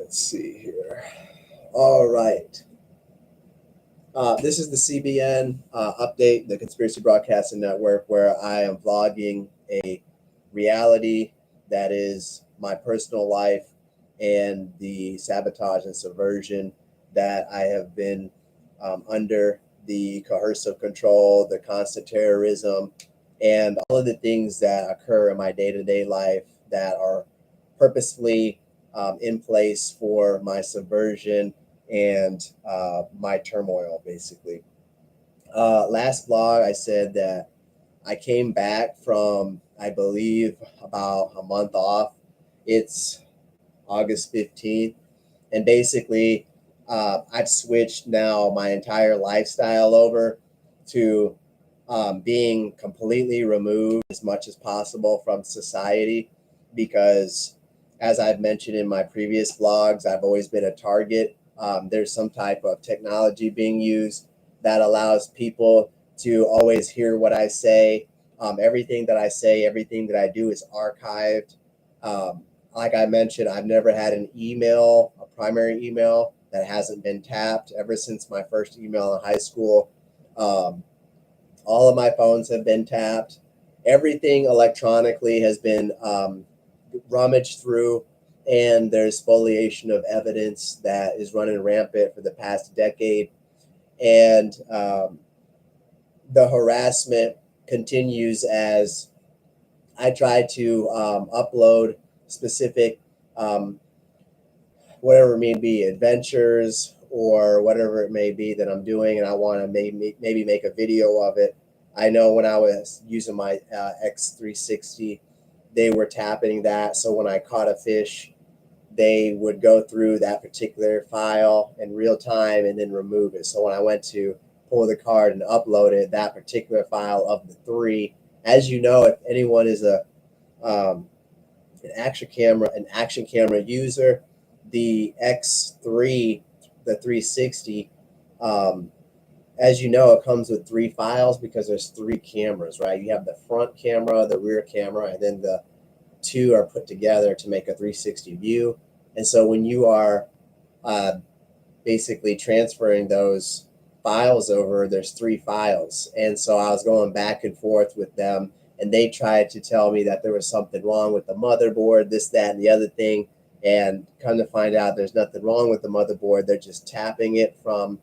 Let's see here. All right. This is the CBN update, the Conspiracy Broadcasting Network, where I am vlogging a reality that is my personal life and the sabotage and subversion that I have been under, the coercive control, the constant terrorism, and all of the things that occur in my day to day life that are purposefully in place for my subversion and my turmoil, basically. Last vlog, I said that I came back from, I believe, about a month off. It's August 15th. And basically, I've switched now my entire lifestyle over to being completely removed as much as possible from society because, as I've mentioned in my previous vlogs, I've always been a target. There's some type of technology being used that allows people to always hear what I say. Everything that I say, everything that I do is archived. Like I mentioned, I've never had an email, a primary email, that hasn't been tapped ever since my first email in high school. All of my phones have been tapped. Everything electronically has been rummaged through, and there's spoliation of evidence that is running rampant for the past decade. And the harassment continues as I try to upload specific, whatever it may be, adventures or whatever it may be that I'm doing, and I want to maybe make a video of it. I know when I was using my X360, they were tapping that. So when I caught a fish, they would go through that particular file in real time and then remove it. So when I went to pull the card and upload it, that particular file of the three, as you know, if anyone is an action camera user, the X3, the 360, as you know, it comes with three files because there's three cameras, right? You have the front camera, the rear camera, and then the two are put together to make a 360 view. And so when you are basically transferring those files over, there's three files. And so I was going back and forth with them, and they tried to tell me that there was something wrong with the motherboard, this, that, and the other thing. And come to find out there's nothing wrong with the motherboard. They're just tapping it from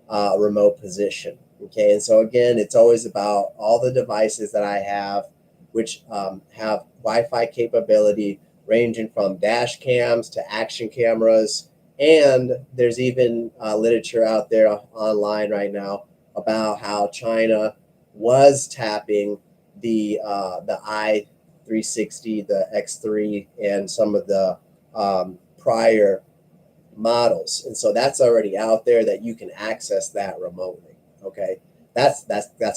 a remote position. Okay. And so again, it's always about all the devices that I have, which have Wi-Fi capability ranging from dash cams to action cameras. And there's even literature out there online right now about how China was tapping the i360, the X3, and some of the prior models. And so that's already out there that you can access that remotely. Okay, that's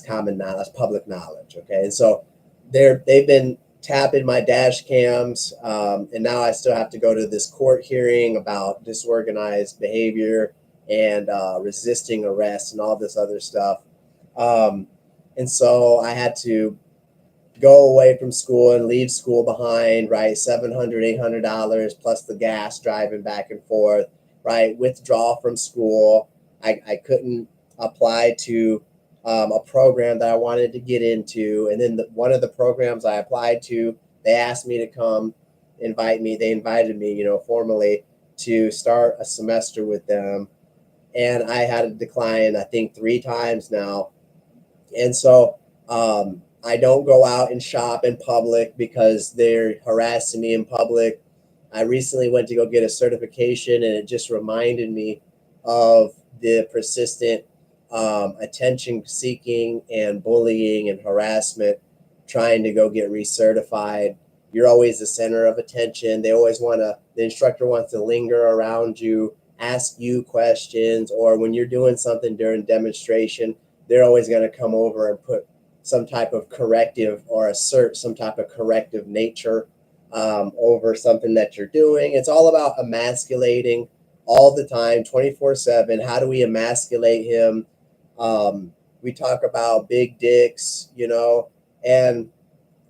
common knowledge, that's public knowledge. Okay, and so they've been tapping my dash cams, and now I still have to go to this court hearing about disorganized behavior and resisting arrest and all this other stuff. And so I had to go away from school and leave school behind, right? $700, $800 plus the gas driving back and forth, right? Withdraw from school. I couldn't apply to a program that I wanted to get into. And then one of the programs I applied to, they asked me to come they invited me, formally to start a semester with them. And I had to decline, I think 3 times now. And so, I don't go out and shop in public because they're harassing me in public. I recently went to go get a certification, and it just reminded me of the persistent attention seeking and bullying and harassment trying to go get recertified. You're always the center of attention. They always the instructor wants to linger around you, ask you questions, or when you're doing something during demonstration, they're always going to come over and put some type of corrective or assert some type of corrective nature over something that you're doing. It's all about emasculating all the time, 24/7. How do we emasculate him? We talk about big dicks, and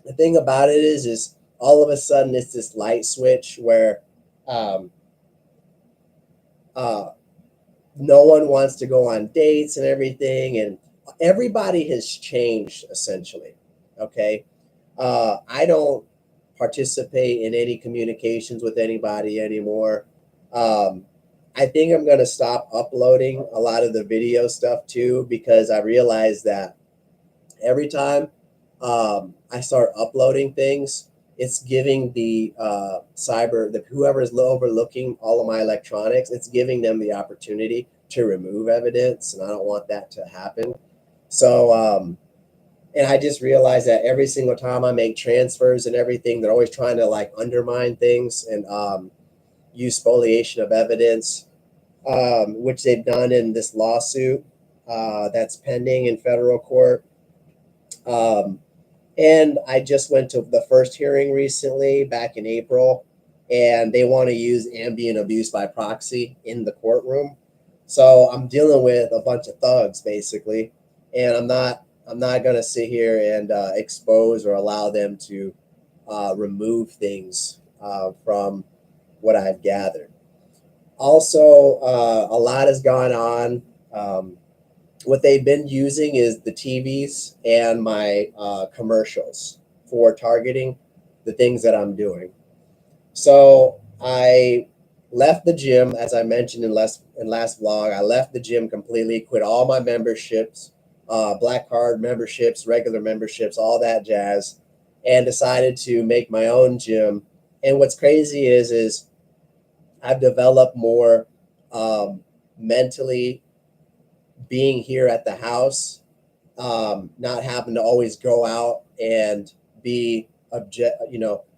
the thing about it is all of a sudden it's this light switch where Uh, no one wants to go on dates and everything, and everybody has changed essentially. Okay, I don't participate in any communications with anybody anymore. Um, I think I'm going to stop uploading a lot of the video stuff too, because I realize that every time I start uploading things, it's giving the whoever is overlooking all of my electronics, it's giving them the opportunity to remove evidence, and I don't want that to happen. So, and I just realized that every single time I make transfers and everything, they're always trying to like undermine things and use spoliation of evidence, which they've done in this lawsuit that's pending in federal court. Um, and I just went to the first hearing recently back in April, and they want to use ambient abuse by proxy in the courtroom. So I'm dealing with a bunch of thugs basically, and I'm not going to sit here and expose or allow them to remove things from what I've gathered. Also, a lot has gone on. What they've been using is the TVs and my commercials for targeting the things that I'm doing. So I left the gym, as I mentioned in last vlog. I left the gym completely, quit all my memberships, black card memberships, regular memberships, all that jazz, and decided to make my own gym. And what's crazy is I've developed more mentally being here at the house, not having to always go out and be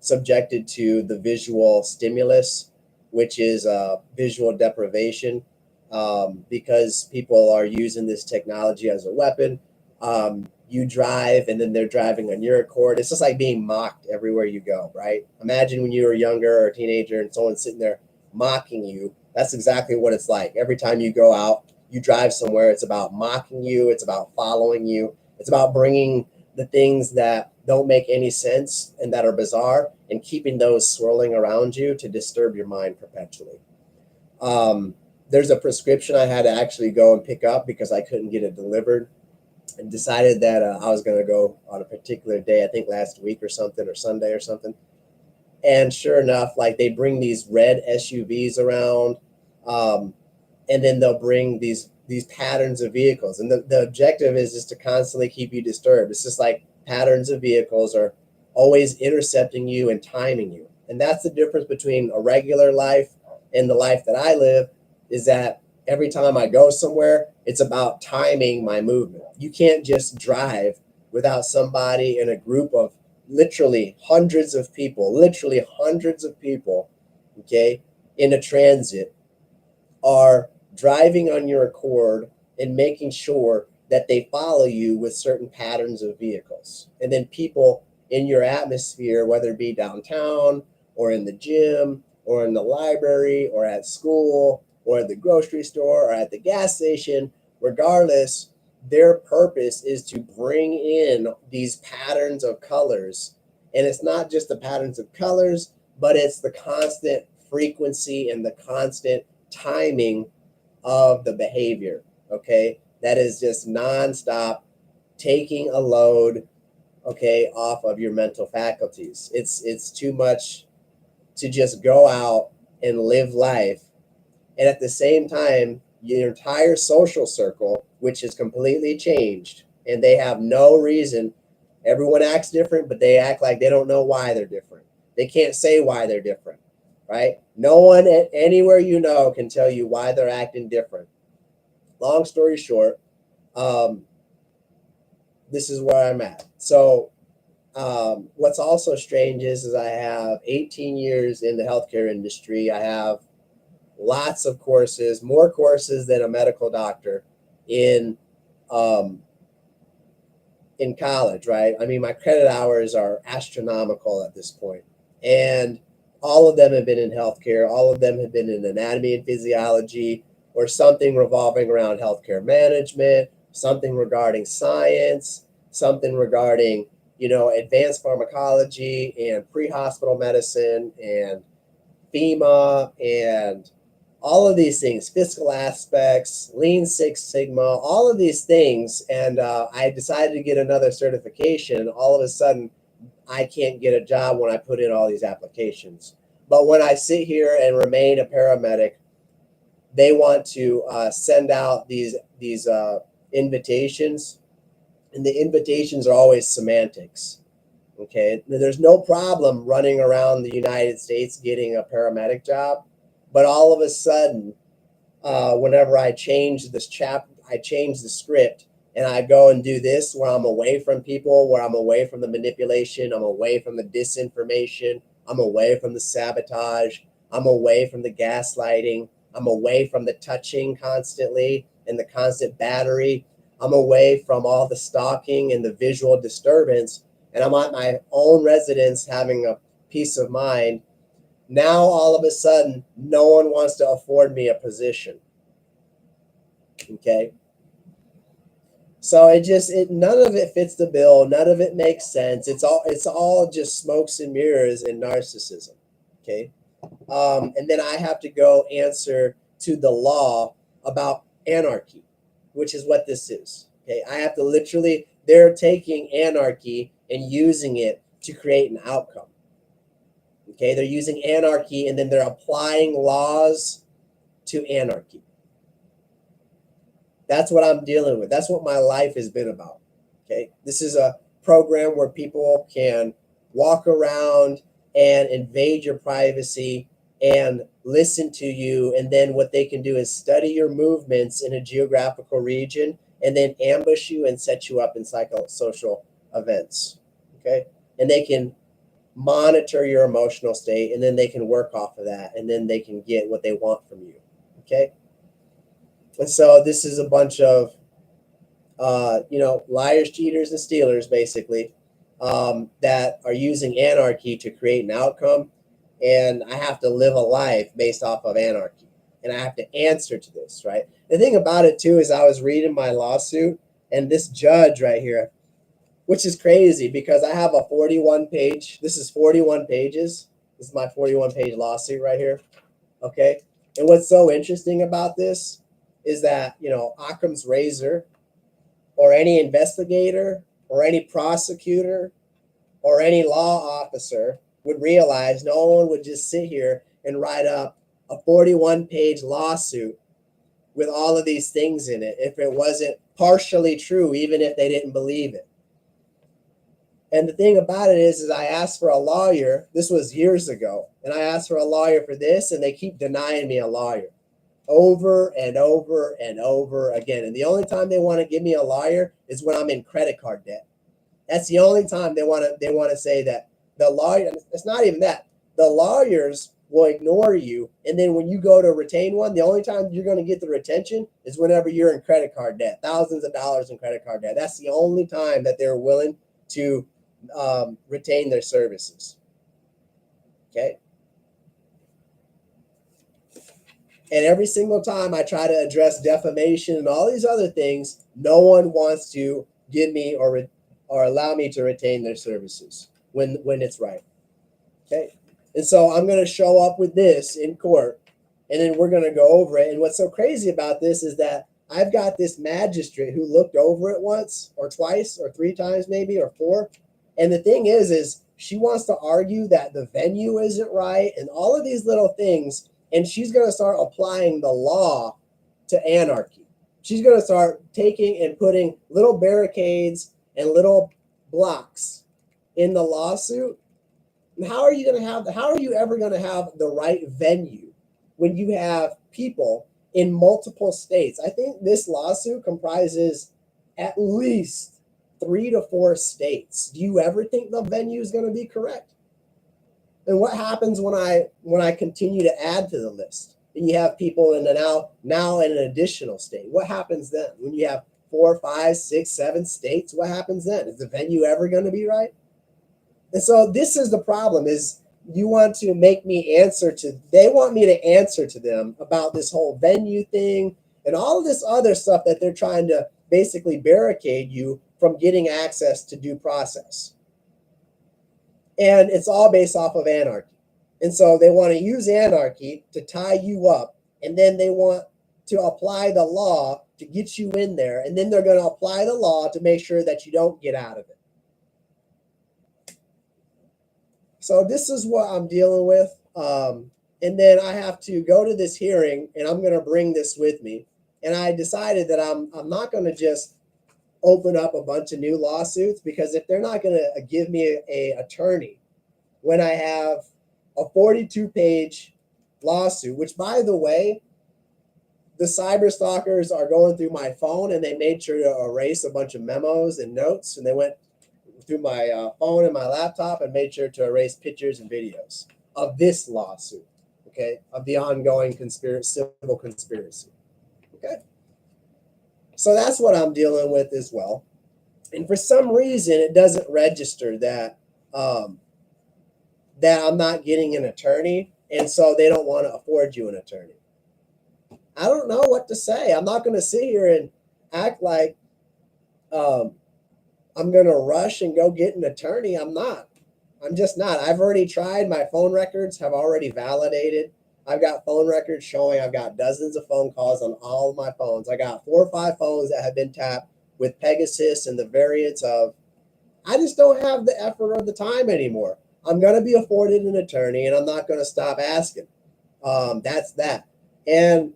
subjected to the visual stimulus, which is visual deprivation, because people are using this technology as a weapon. You drive, and then they're driving on your accord. It's just like being mocked everywhere you go, right? Imagine when you were younger or a teenager and someone's sitting there mocking you. That's exactly what it's like. Every time you go out, you drive somewhere, it's about mocking you, it's about following you, it's about bringing the things that don't make any sense and that are bizarre and keeping those swirling around you to disturb your mind perpetually. Um, there's a prescription I had to actually go and pick up because I couldn't get it delivered, and decided that I was going to go on a particular day, I think last week or something, or Sunday or something. And sure enough, like they bring these red SUVs around, um, and then they'll bring these patterns of vehicles, and the objective is just to constantly keep you disturbed. It's just like patterns of vehicles are always intercepting you and timing you, and that's the difference between a regular life and the life that I live, is that every time I go somewhere, it's about timing my movement. You can't just drive without somebody in a group of literally hundreds of people, okay, in a transit, are driving on your accord and making sure that they follow you with certain patterns of vehicles. And then people in your atmosphere, whether it be downtown or in the gym or in the library or at school or at the grocery store or at the gas station, regardless, their purpose is to bring in these patterns of colors. And it's not just the patterns of colors, but it's the constant frequency and the constant timing of the behavior. Okay, that is just nonstop taking a load, okay, off of your mental faculties. It's too much to just go out and live life, and at the same time your entire social circle, which is completely changed, and they have no reason. Everyone acts different, but they act like they don't know why they're different. They can't say why they're different, right? No one anywhere can tell you why they're acting different. Long story short, um, this is where I'm at. So, what's also strange is I have 18 years in the healthcare industry. I have lots of courses, more courses than a medical doctor in um, in college, right? I mean, my credit hours are astronomical at this point, and all of them have been in healthcare. All of them have been in anatomy and physiology, or something revolving around healthcare management, something regarding science, something regarding advanced pharmacology and pre-hospital medicine and FEMA and all of these things, fiscal aspects, Lean Six Sigma, all of these things. And I decided to get another certification. All of a sudden, I can't get a job when I put in all these applications. But when I sit here and remain a paramedic, they want to send out these invitations, and the invitations are always semantics. Okay, there's no problem running around the United States getting a paramedic job, but all of a sudden, whenever I change I change the script, and I go and do this where I'm away from people, where I'm away from the manipulation, I'm away from the disinformation, I'm away from the sabotage, I'm away from the gaslighting, I'm away from the touching constantly and the constant battery, I'm away from all the stalking and the visual disturbance, and I'm at my own residence having a peace of mind. Now all of a sudden, no one wants to afford me a position. Okay. So none of it fits the bill. None of it makes sense. It's all just smokes and mirrors and narcissism. Okay. And then I have to go answer to the law about anarchy, which is what this is. Okay. I have to literally, they're taking anarchy and using it to create an outcome. Okay. They're using anarchy and then they're applying laws to anarchy. That's what I'm dealing with. That's what my life has been about. Okay. This is a program where people can walk around and invade your privacy and listen to you. And then what they can do is study your movements in a geographical region and then ambush you and set you up in psychosocial events. Okay. And they can monitor your emotional state and then they can work off of that and then they can get what they want from you. Okay. And so this is a bunch of, liars, cheaters, and stealers, basically, that are using anarchy to create an outcome. And I have to live a life based off of anarchy. And I have to answer to this, right? The thing about it, too, is I was reading my lawsuit, and this judge right here, which is crazy because I have a this is 41 pages. This is my 41-page lawsuit right here. Okay. And what's so interesting about this is that, Occam's razor or any investigator or any prosecutor or any law officer would realize no one would just sit here and write up a 41-page lawsuit with all of these things in it if it wasn't partially true, even if they didn't believe it. And the thing about it is I asked for a lawyer. This was years ago. And I asked for a lawyer for this, and they keep denying me a lawyer over and over and over again. And the only time they want to give me a lawyer is when I'm in credit card debt. That's the only time they want to say that the lawyer, it's not even that. The lawyers will ignore you. And then when you go to retain one, the only time you're going to get the retention is whenever you're in credit card debt, thousands of dollars in credit card debt. That's the only time that they're willing to retain their services. Okay. And every single time I try to address defamation and all these other things, no one wants to give me or allow me to retain their services when it's right. Okay. And so I'm going to show up with this in court, and then we're going to go over it. And what's so crazy about this is that I've got this magistrate who looked over it once or twice or three times maybe or four. And the thing is she wants to argue that the venue isn't right and all of these little things. And she's going to start applying the law to anarchy. She's going to start taking and putting little barricades and little blocks in the lawsuit. And how are you ever going to have the right venue when you have people in multiple states? I think this lawsuit comprises at least 3 to 4 states. Do you ever think the venue is going to be correct? And what happens when I continue to add to the list? And you have people in now in an additional state. What happens then? When you have 4, 5, 6, 7 states, what happens then? Is the venue ever going to be right? And so this is the problem: is you want to make me they want me to answer to them about this whole venue thing and all of this other stuff that they're trying to basically barricade you from getting access to due process. And it's all based off of anarchy. And so they want to use anarchy to tie you up and then they want to apply the law to get you in there, and then they're going to apply the law to make sure that you don't get out of it. So this is what I'm dealing with. And then I have to go to this hearing, and I'm going to bring this with me. And I decided that I'm not going to just open up a bunch of new lawsuits, because if they're not going to give me a attorney when I have a 42-page lawsuit, which, by the way, the cyber stalkers are going through my phone, and they made sure to erase a bunch of memos and notes, and they went through my phone and my laptop and made sure to erase pictures and videos of this lawsuit, okay, of the ongoing civil conspiracy, okay? So that's what I'm dealing with as well. And for some reason, it doesn't register that that I'm not getting an attorney, and so they don't want to afford you an attorney. I don't know what to say. I'm not going to sit here and act like I'm going to rush and go get an attorney. I'm not. I'm just not. I've already tried. My phone records have already validated. I've got phone records showing I've got dozens of phone calls on all of my phones. I got 4 or 5 phones that have been tapped with Pegasus and the variants of. I just don't have the effort or the time anymore. I'm going to be afforded an attorney, and I'm not going to stop asking. That's that. And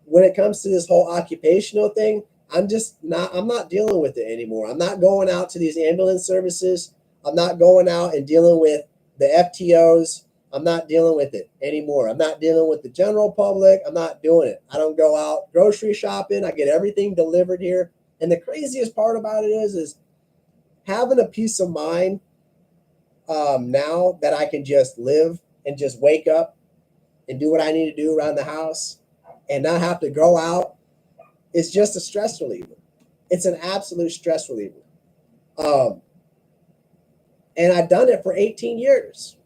when it comes to this whole occupational thing, I'm not dealing with it anymore. I'm not going out to these ambulance services. I'm not going out and dealing with the FTOs. I'm not dealing with it anymore. I'm not dealing with the general public. I'm not doing it. I don't go out grocery shopping. I get everything delivered here. And the craziest part about it is having a peace of mind now that I can just live and just wake up and do what I need to do around the house and not have to go out. It's just a stress reliever. It's an absolute stress reliever. And I've done it for 18 years.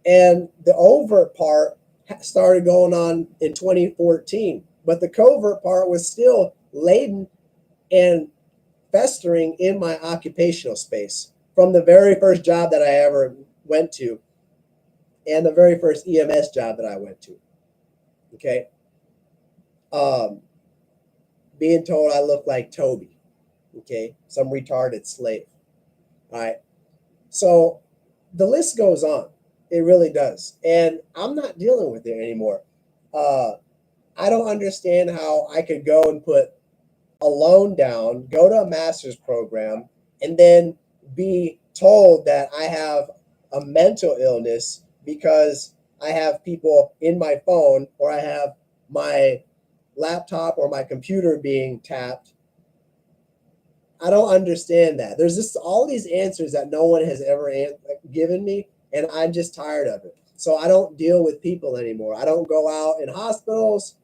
And the overt part started going on in 2014. But the covert part was still laden and festering in my occupational space from the very first job that I ever went to and the very first EMS job that I went to. Okay. Being told I look like Toby, okay, some retarded slave. All right. So the list goes on. It really does. And I'm not dealing with it anymore. I don't understand how I could go and put a loan down, go to a master's program, and then be told that I have a mental illness because I have people in my phone or I have my laptop or my computer being tapped. I don't understand that. There's just all these answers that no one has ever given me, and I'm just tired of it. So I don't deal with people anymore. I don't go out in hospitals.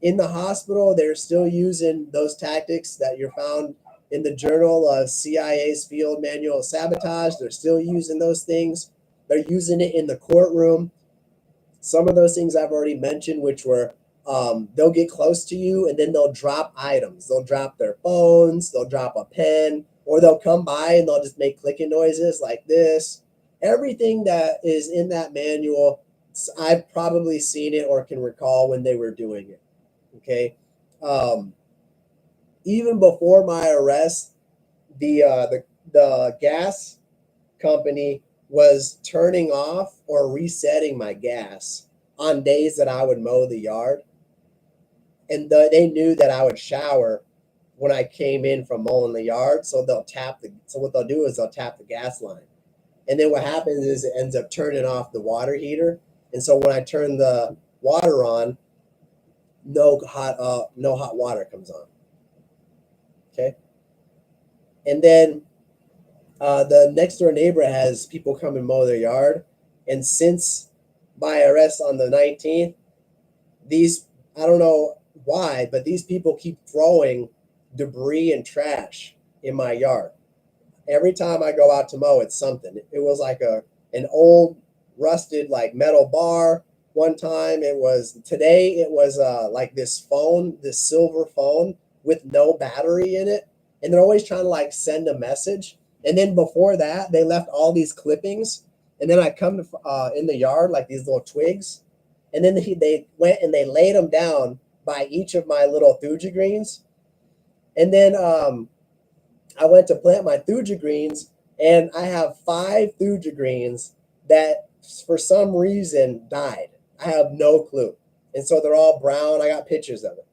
In the hospital, they're still using those tactics that you're found in the journal of CIA's Field Manual of Sabotage. They're still using those things. They're using it in the courtroom. Some of those things I've already mentioned, which were they'll get close to you and then they'll drop items. They'll drop their phones, they'll drop a pen, or they'll come by and they'll just make clicking noises like this. Everything that is in that manual, I've probably seen it or can recall when they were doing it. Okay. Even before my arrest, the gas company was turning off or resetting my gas on days that I would mow the yard. And they knew that I would shower when I came in from mowing the yard. So what they'll do is they'll tap the gas line. And then what happens is it ends up turning off the water heater. And so when I turn the water on, no hot water comes on. Okay. And then the next door neighbor has people come and mow their yard. And since my arrest on the 19th, I don't know why, but these people keep throwing debris and trash in my yard. Every time I go out to mow, it's something. It was like an old rusted like metal bar. One time it was like this phone, this silver phone with no battery in it. And they're always trying to like send a message. And then before that, they left all these clippings. And then I come to in the yard, like these little twigs. And then they went and they laid them down by each of my little thuja greens. And then I went to plant my thuja greens, and I have 5 thuja greens that for some reason died. I have no clue. And so they're all brown. I got pictures of it.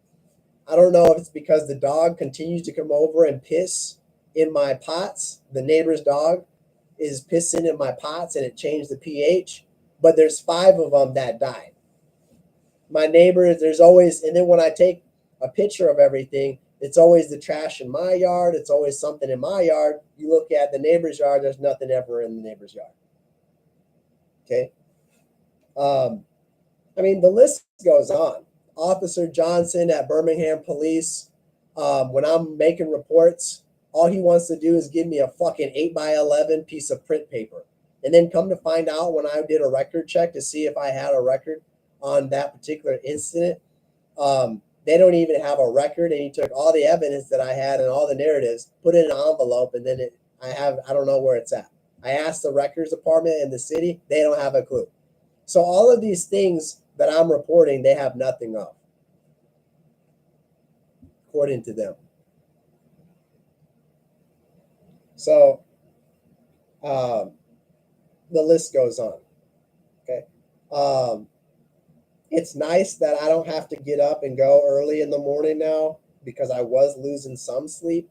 I don't know if it's because the dog continues to come over and piss in my pots. The neighbor's dog is pissing in my pots and it changed the pH, but there's 5 of them that died. My neighbor, there's always, and then when I take a picture of everything, it's always the trash in my yard. It's always something in my yard. You look at the neighbor's yard, there's nothing ever in the neighbor's yard. Okay. I mean, the list goes on. Officer Johnson at Birmingham Police, when I'm making reports, all he wants to do is give me a fucking 8x11 piece of print paper. And then come to find out when I did a record check to see if I had a record on that particular incident, they don't even have a record. And he took all the evidence that I had and all the narratives, put it in an envelope, and then I don't know where it's at. I asked the records department in the city, they don't have a clue. So all of these things that I'm reporting, they have nothing of, according to them. So the list goes on. Okay. It's nice that I don't have to get up and go early in the morning now, because I was losing some sleep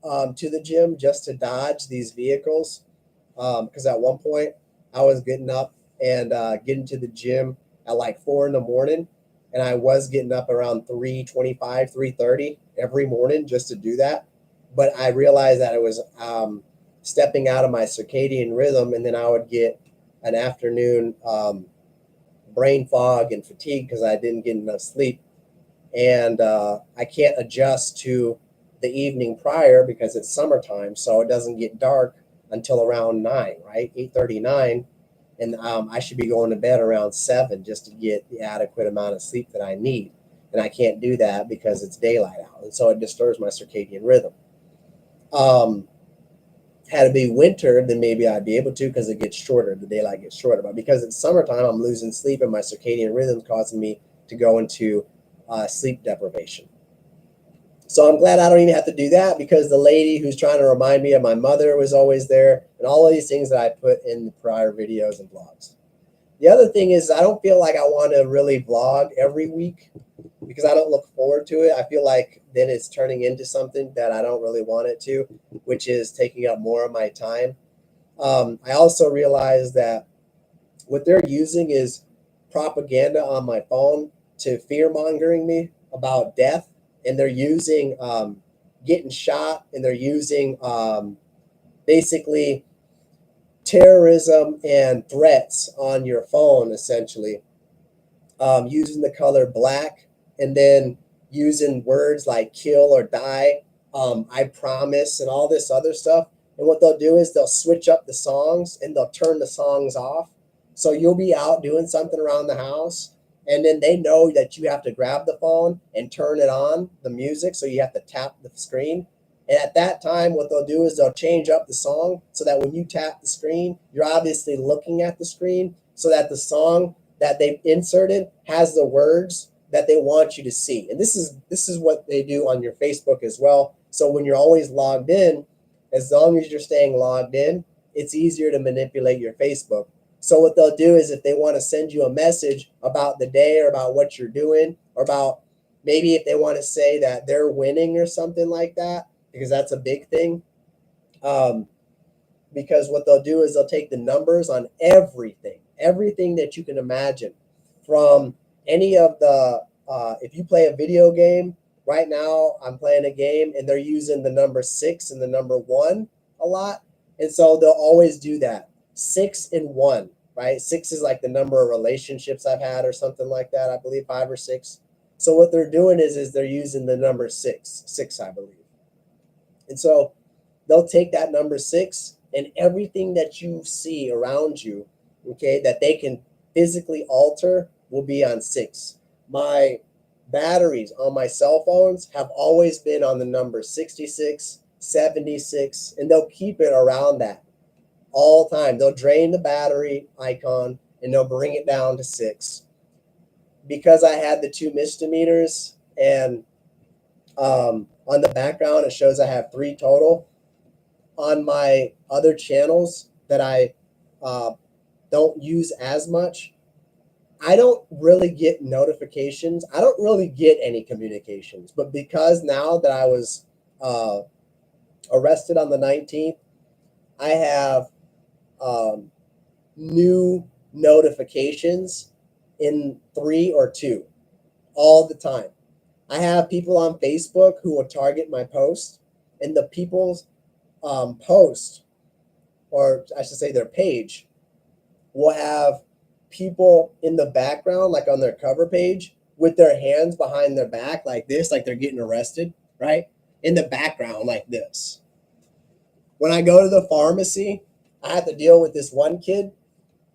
to the gym just to dodge these vehicles. Because at one point I was getting up and getting to the gym at like 4 in the morning, and I was getting up around 3:25, 3:30 every morning just to do that. But I realized that it was stepping out of my circadian rhythm, and then I would get an afternoon brain fog and fatigue because I didn't get enough sleep. And I can't adjust to the evening prior because it's summertime, so it doesn't get dark until around 9, right? 8:39. And I should be going to bed around 7 just to get the adequate amount of sleep that I need. And I can't do that because it's daylight out. And so it disturbs my circadian rhythm. Had it be winter, then maybe I'd be able to, because it gets shorter, the daylight gets shorter. But because it's summertime, I'm losing sleep, and my circadian rhythm is causing me to go into sleep deprivation. So I'm glad I don't even have to do that, because the lady who's trying to remind me of my mother was always there, and all of these things that I put in the prior videos and vlogs. The other thing is, I don't feel like I want to really vlog every week, because I don't look forward to it. I feel like then it's turning into something that I don't really want it to, which is taking up more of my time. I also realize that what they're using is propaganda on my phone to fear-mongering me about death. And they're using getting shot, and they're using basically terrorism and threats on your phone, essentially, using the color black, and then using words like kill or die, I promise, and all this other stuff. And what they'll do is they'll switch up the songs, and they'll turn the songs off. So you'll be out doing something around the house, and then they know that you have to grab the phone and turn it on, the music, so you have to tap the screen. And at that time, what they'll do is they'll change up the song so that when you tap the screen, you're obviously looking at the screen, so that the song that they've inserted has the words that they want you to see. And this is what they do on your Facebook as well. So when you're always logged in, as long as you're staying logged in, it's easier to manipulate your Facebook. So what they'll do is, if they want to send you a message about the day, or about what you're doing, or about maybe if they want to say that they're winning or something like that, because that's a big thing. Because what they'll do is they'll take the numbers on everything that you can imagine, from any of the, if you play a video game, right now I'm playing a game and they're using the number 6 and the number 1 a lot. And so they'll always do that. 6 and 1, right? 6 is like the number of relationships I've had or something like that. I believe 5 or 6. So what they're doing is they're using the number 6, I believe. And so they'll take that number 6, and everything that you see around you, okay, that they can physically alter, will be on 6. My batteries on my cell phones have always been on the number 66, 76, and they'll keep it around that all the time. They'll drain the battery icon and they'll bring it down to 6. because I had the two misdemeanors and on the background it shows I have three total. On my other channels that I uh, don't use as much, I don't really get notifications. I don't really get any communications. But because now that I was uh, arrested on the 19th, I have um, new notifications in three or two all the time. I have people on Facebook who will target my post, and the people's post, or I should say their page, will have people in the background, like on their cover page, with their hands behind their back, like this, like they're getting arrested, right? In the background, like this. When I go to the pharmacy, I have to deal with this one kid.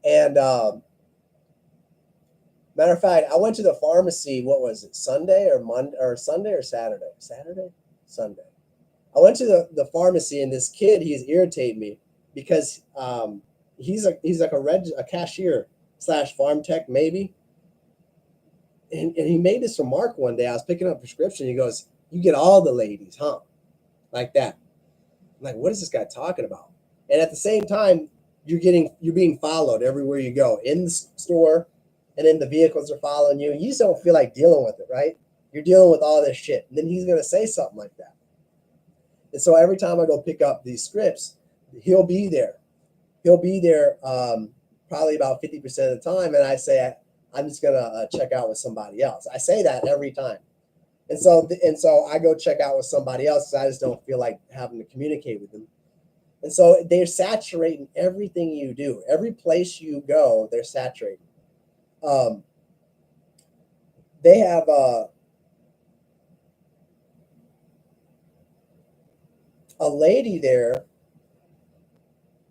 And matter of fact, I went to the pharmacy, what was it, Sunday or Monday, or Sunday or Saturday? Saturday? Sunday. I went to the pharmacy, and this kid, he's irritating me because he's like a cashier slash farm tech maybe, and he made this remark one day. I was picking up a prescription. He goes, "You get all the ladies, huh?" Like that. I'm like, what is this guy talking about? And at the same time, you're being followed everywhere you go in the store, and then the vehicles are following you. You just don't feel like dealing with it, right? You're dealing with all this shit, and then he's gonna say something like that. And so every time I go pick up these scripts, he'll be there. He'll be there probably about 50% of the time. And I say, I'm just going to check out with somebody else. I say that every time. And so I go check out with somebody else because I just don't feel like having to communicate with them. And so they're saturating everything you do. Every place you go, they're saturating. Um, they have a lady there.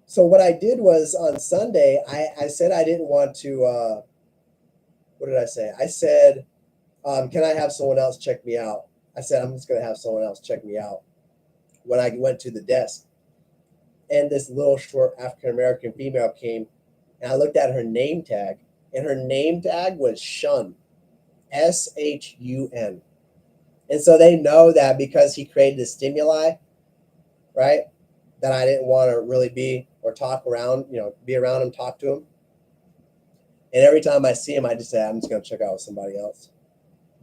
So what I did was on Sunday, I said I didn't want to. What did I say? I said, can I have someone else check me out? I said, I'm just going to have someone else check me out when I went to the desk. And this little short African American female came, and I looked at her name tag, and her name tag was Shun, SHUN. And so they know that because he created a stimuli, right, that I didn't want to really be or talk around, be around him, talk to him. And every time I see him, I just say, I'm just going to check out with somebody else.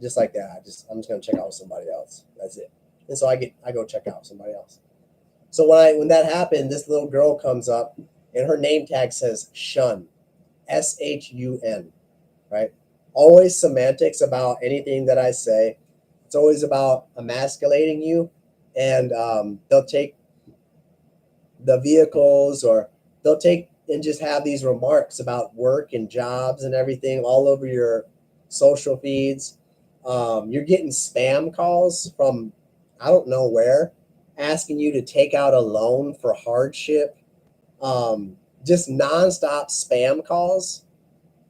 Just like that. I'm just going to check out with somebody else. That's it. And so I go check out with somebody else. So when that happened, this little girl comes up, and her name tag says Shun, SHUN, right? Always semantics about anything that I say. It's always about emasculating you, and they'll take the vehicles, or they'll take and just have these remarks about work and jobs and everything all over your social feeds. You're getting spam calls from I don't know where, asking you to take out a loan for hardship. Just nonstop spam calls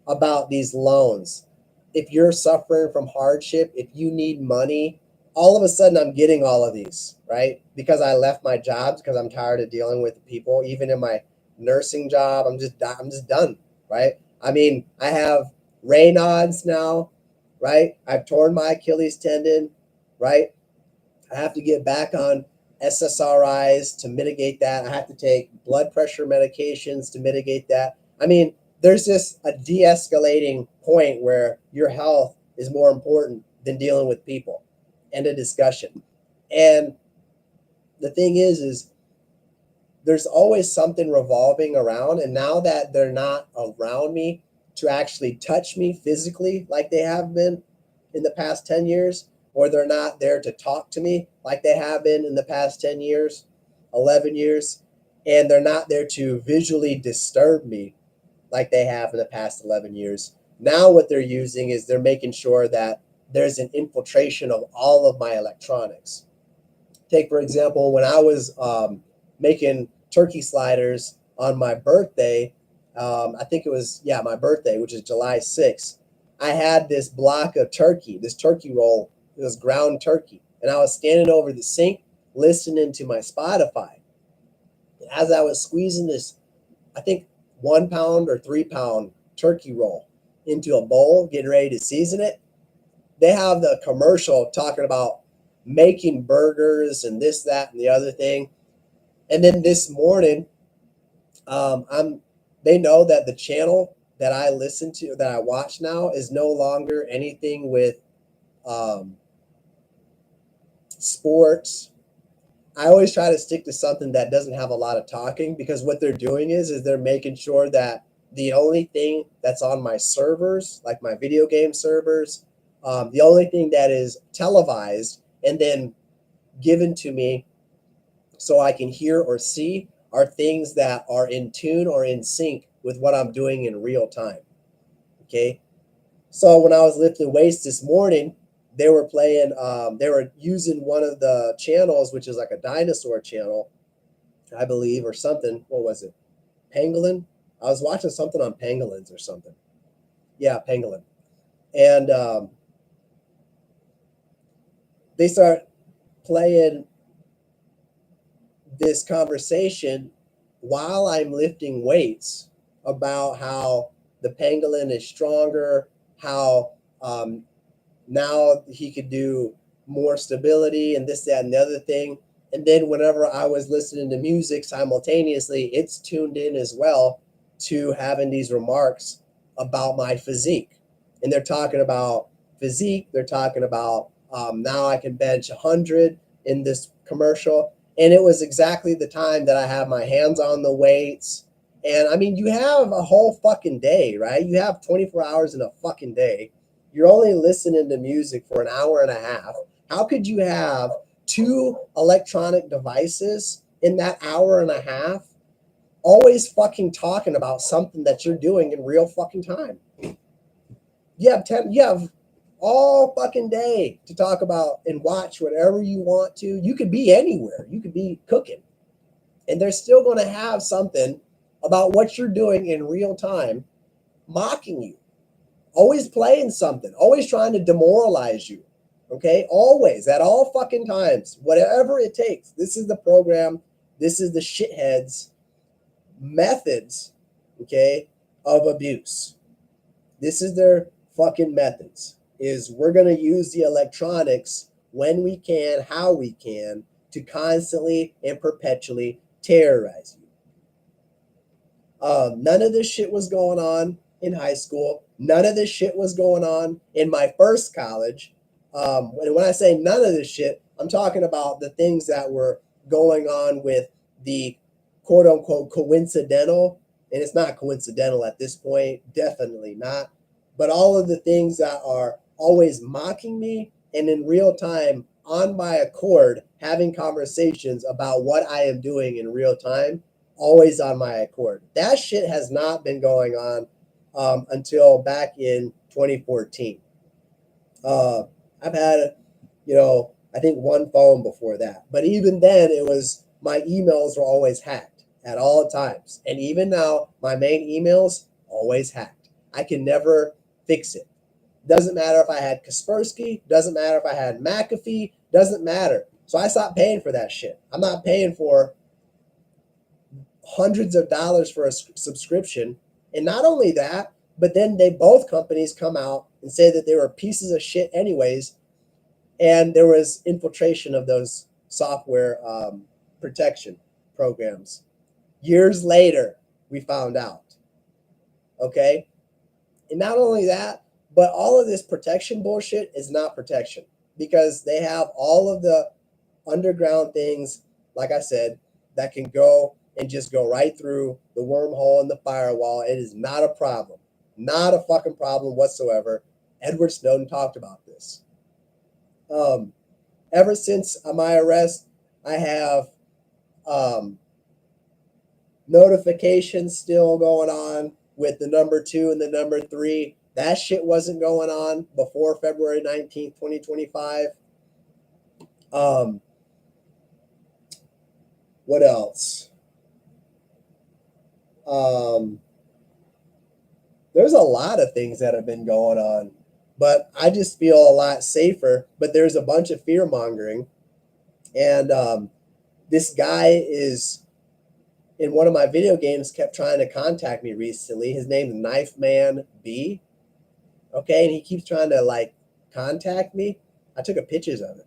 about these loans. If you're suffering from hardship, if you need money, all of a sudden I'm getting all of these, right? Because I left my jobs because I'm tired of dealing with people. Even in my nursing job, I'm just done, right? I mean, I have Raynaud's now, right? I've torn my Achilles tendon, right? I have to get back on SSRIs to mitigate that. I have to take blood pressure medications to mitigate that. I mean, there's just a de-escalating point where your health is more important than dealing with people. End of discussion. And the thing is there's always something revolving around. And now that they're not around me to actually touch me physically like they have been in the past 10 years, or they're not there to talk to me like they have been in the past 10 years, 11 years, and they're not there to visually disturb me like they have in the past 11 years. Now what they're using is they're making sure that there's an infiltration of all of my electronics. Take, for example, when I was making turkey sliders on my birthday, I think it was, my birthday, which is July 6th, I had this block of turkey, this turkey roll. It was ground turkey. And I was standing over the sink listening to my Spotify. And as I was squeezing this, I think 1 pound or 3 pound turkey roll, into a bowl, getting ready to season it. They have the commercial talking about making burgers and this, that, and the other thing. And then this morning, I'm they know that the channel that I listen to, that I watch now, is no longer anything with um, sports. I always try to stick to something that doesn't have a lot of talking, because what they're doing is they're making sure that the only thing that's on my servers, like my video game servers, the only thing that is televised and then given to me so I can hear or see, are things that are in tune or in sync with what I'm doing in real time. Okay. So when I was lifting weights this morning, they were playing, they were using one of the channels, which is like a dinosaur channel, I believe, or something. What was it? Pangolin? I was watching something on pangolins or something. Yeah, pangolin. And they start playing this conversation while I'm lifting weights about how the pangolin is stronger, how now he could do more stability and this, that, and the other thing. And then whenever I was listening to music simultaneously, it's tuned in as well to having these remarks about my physique. And they're talking about physique. They're talking about now I can bench 100 in this commercial. And it was exactly the time that I have my hands on the weights. And I mean, you have a whole fucking day, right? You have 24 hours in a fucking day. You're only listening to music for an hour and a half. How could you have two electronic devices in that hour and a half always fucking talking about something that you're doing in real fucking time? You have all fucking day to talk about and watch whatever you want to. You could be anywhere. You could be cooking. And they're still going to have something about what you're doing in real time mocking you. Always playing something, always trying to demoralize you. Okay, always, at all fucking times, whatever it takes. This is the program. This is the shitheads' methods, okay, of abuse. This is their fucking methods. Is we're gonna use the electronics when we can, how we can, to constantly and perpetually terrorize you. None of this shit was going on in high school. None of this shit was going on in my first college. When I say none of this shit, I'm talking about the things that were going on with the quote unquote coincidental, and it's not coincidental at this point, definitely not. But all of the things that are always mocking me and in real time on my accord having conversations about what I am doing in real time, always on my accord. That shit has not been going on until back in 2014. I've had, I think one phone before that. But even then, it was my emails were always hacked at all times. And even now, my main emails always hacked. I can never fix it. Doesn't matter if I had Kaspersky, doesn't matter if I had McAfee, doesn't matter. So I stopped paying for that shit. I'm not paying for hundreds of dollars for a subscription. And not only that, but then both companies come out and say that they were pieces of shit anyways, and there was infiltration of those software protection programs. Years later, we found out. Okay? And not only that, but all of this protection bullshit is not protection, because they have all of the underground things, like I said, that can go and just go right through the wormhole in the firewall. It is not a problem. Not a fucking problem whatsoever. Edward Snowden talked about this. Ever since my arrest, I have notifications still going on with the number 2 and the number 3. That shit wasn't going on before February 19th, 2025. What else? There's a lot of things that have been going on, but I just feel a lot safer. But there's a bunch of fear mongering, and this guy is in one of my video games kept trying to contact me recently. His name's Knife Man B, Okay, and he keeps trying to like contact me. I took a pictures of it.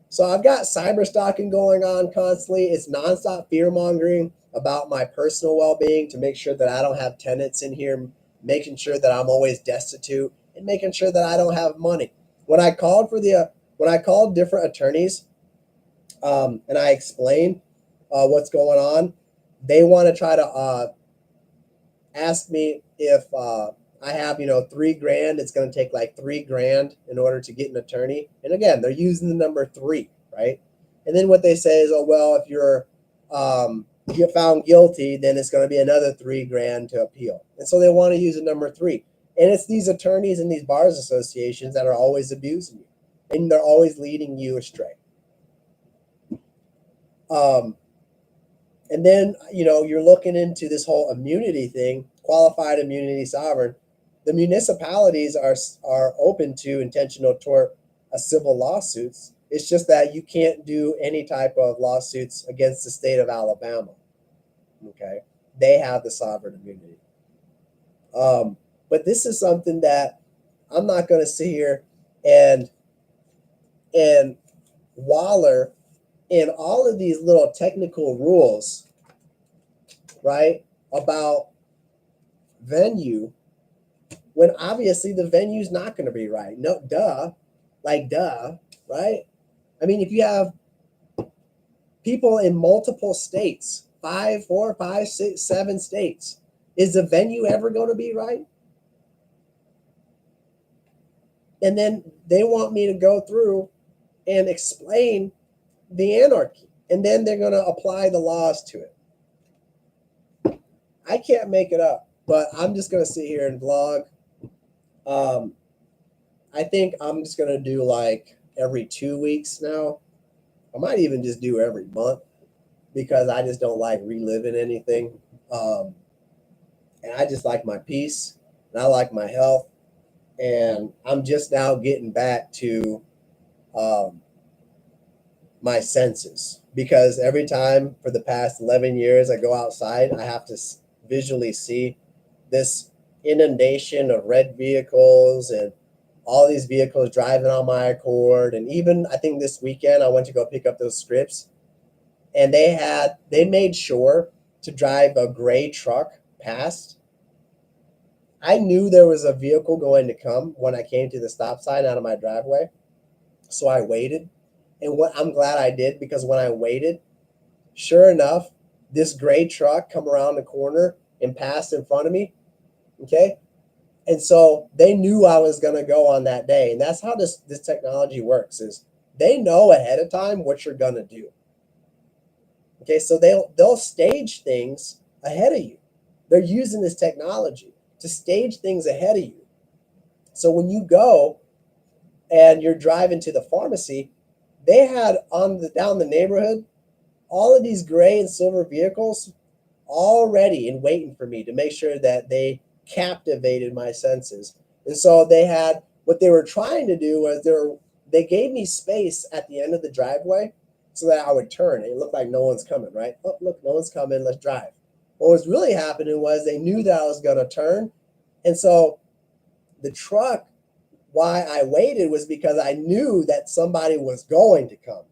So I've got cyber stalking going on constantly. It's nonstop fear mongering about my personal well-being to make sure that I don't have tenants in here, making sure that I'm always destitute, and making sure that I don't have money. When I called different attorneys, and I explained what's going on, they want to try to ask me if I have, $3 grand. It's going to take like $3 grand in order to get an attorney. And again, they're using the number three, right? And then what they say is, oh well, if you're get found guilty, then it's going to be another $3 grand to appeal. And so they want to use the number three. And it's these attorneys and these bars associations that are always abusing you, and they're always leading you astray. Um, and then you're looking into this whole immunity thing, qualified immunity, sovereign. The municipalities are open to intentional tort civil lawsuits. It's just that you can't do any type of lawsuits against the state of Alabama. Okay, they have the sovereign immunity. But this is something that I'm not going to sit here and waller in all of these little technical rules, right, about venue, when obviously the venue's not going to be right. No, duh, right? I mean, if you have people in multiple states, 5, 4, 5, 6, 7 states, is the venue ever going to be right? And then they want me to go through and explain the anarchy, and then they're going to apply the laws to it. I can't make it up, but I'm just going to sit here and vlog. I think I'm just going to do like every 2 weeks now. I might even just do every month because I just don't like reliving anything. And I just like my peace, and I like my health. And I'm just now getting back to my senses, because every time for the past 11 years I go outside, I have to visually see this inundation of red vehicles and all these vehicles driving on my accord. And even I think this weekend I went to go pick up those scripts, and they made sure to drive a gray truck past. I knew there was a vehicle going to come when I came to the stop sign out of my driveway, so I waited. And what I'm glad I did, because when I waited, sure enough, this gray truck come around the corner and passed in front of me. Okay. And so they knew I was going to go on that day. And that's how this technology works, is they know ahead of time what you're going to do. Okay. So they'll stage things ahead of you. They're using this technology to stage things ahead of you. So when you go and you're driving to the pharmacy, they had down the neighborhood all of these gray and silver vehicles all ready and waiting for me to make sure that they captivated my senses. And so what they were trying to do was they gave me space at the end of the driveway so that I would turn. It looked like no one's coming, right? Oh, look, no one's coming. Let's drive. What was really happening was they knew that I was going to turn. And so the truck, why I waited was because I knew that somebody was going to come.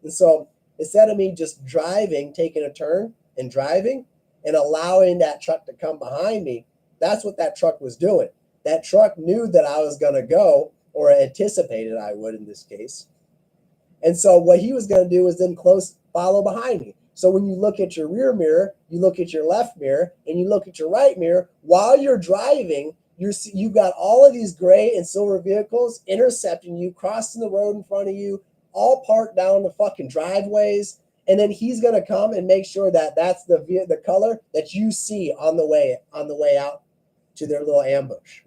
And so instead of me just driving, taking a turn and driving and allowing that truck to come behind me, that's what that truck was doing. That truck knew that I was going to go, or anticipated I would in this case. And so what he was going to do was then follow behind me. So when you look at your rear mirror, you look at your left mirror, and you look at your right mirror, while you're driving, you've got all of these gray and silver vehicles intercepting you, crossing the road in front of you, all parked down the fucking driveways. And then he's going to come and make sure that that's the color that you see on the way out to their little ambush.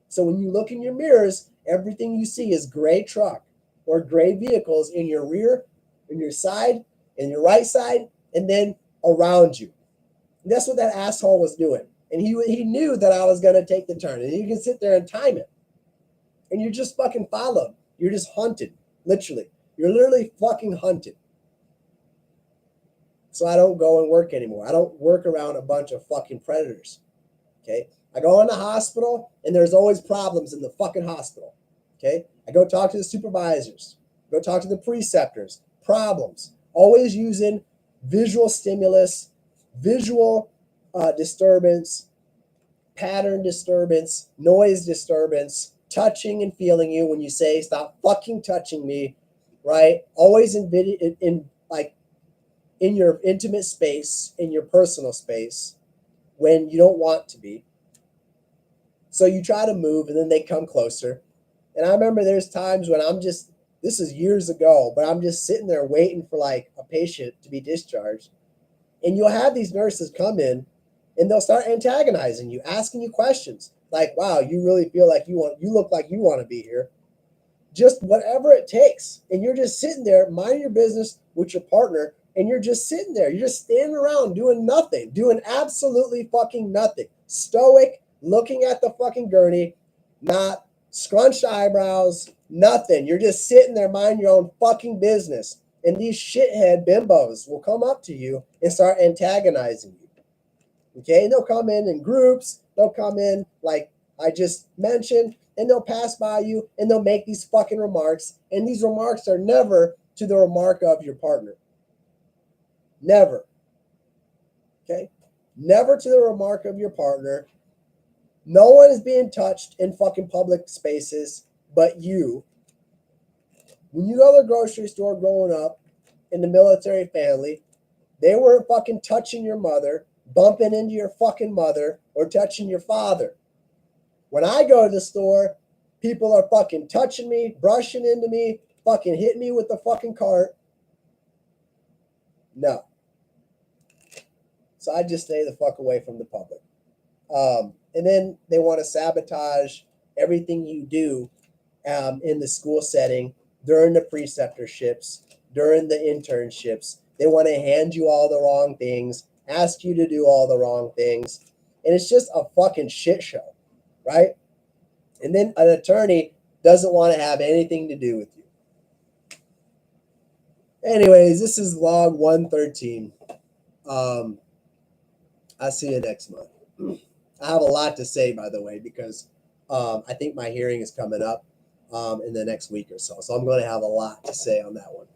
So when you look in your mirrors, everything you see is gray truck or gray vehicles in your rear, in your side, in your right side, and then around you. And that's what that asshole was doing. And he knew that I was going to take the turn. And you can sit there and time it. And you're just fucking followed. You're just hunted, literally. You're literally fucking hunted. So I don't go and work anymore. I don't work around a bunch of fucking predators. Okay? I go in the hospital and there's always problems in the fucking hospital. Okay. I go talk to the supervisors, go talk to the preceptors, problems, always using visual stimulus, visual disturbance, pattern disturbance, noise disturbance, touching and feeling you when you say, stop fucking touching me, right? Always in video, like in your intimate space, in your personal space, when you don't want to be. So you try to move and then they come closer. And I remember there's times when this is years ago, but I'm just sitting there waiting for like a patient to be discharged. And you'll have these nurses come in and they'll start antagonizing you, asking you questions like, wow, you really feel like you look like you want to be here. Just whatever it takes. And you're just sitting there, minding your business with your partner, and you're just sitting there. You're just standing around doing nothing, doing absolutely fucking nothing. Stoic, looking at the fucking gurney, not scrunched eyebrows, nothing. You're just sitting there, minding your own fucking business. And these shithead bimbos will come up to you and start antagonizing you. Okay, and they'll come in groups. They'll come in like I just mentioned, and they'll pass by you and they'll make these fucking remarks. And these remarks are never to the remark of your partner. Never. Okay, never to the remark of your partner. No one is being touched in fucking public spaces but you. When you go to the grocery store growing up in the military family, they weren't fucking touching your mother, bumping into your fucking mother, or touching your father. When I go to the store, people are fucking touching me, brushing into me, fucking hitting me with the fucking cart. No. So I just stay the fuck away from the public. And then they want to sabotage everything you do in the school setting, during the preceptorships, during the internships. They want to hand you all the wrong things, ask you to do all the wrong things. And it's just a fucking shit show, right? And then an attorney doesn't want to have anything to do with you. Anyways, this is log 113. I'll see you next month. I have a lot to say, by the way, because I think my hearing is coming up in the next week or so. So I'm going to have a lot to say on that one.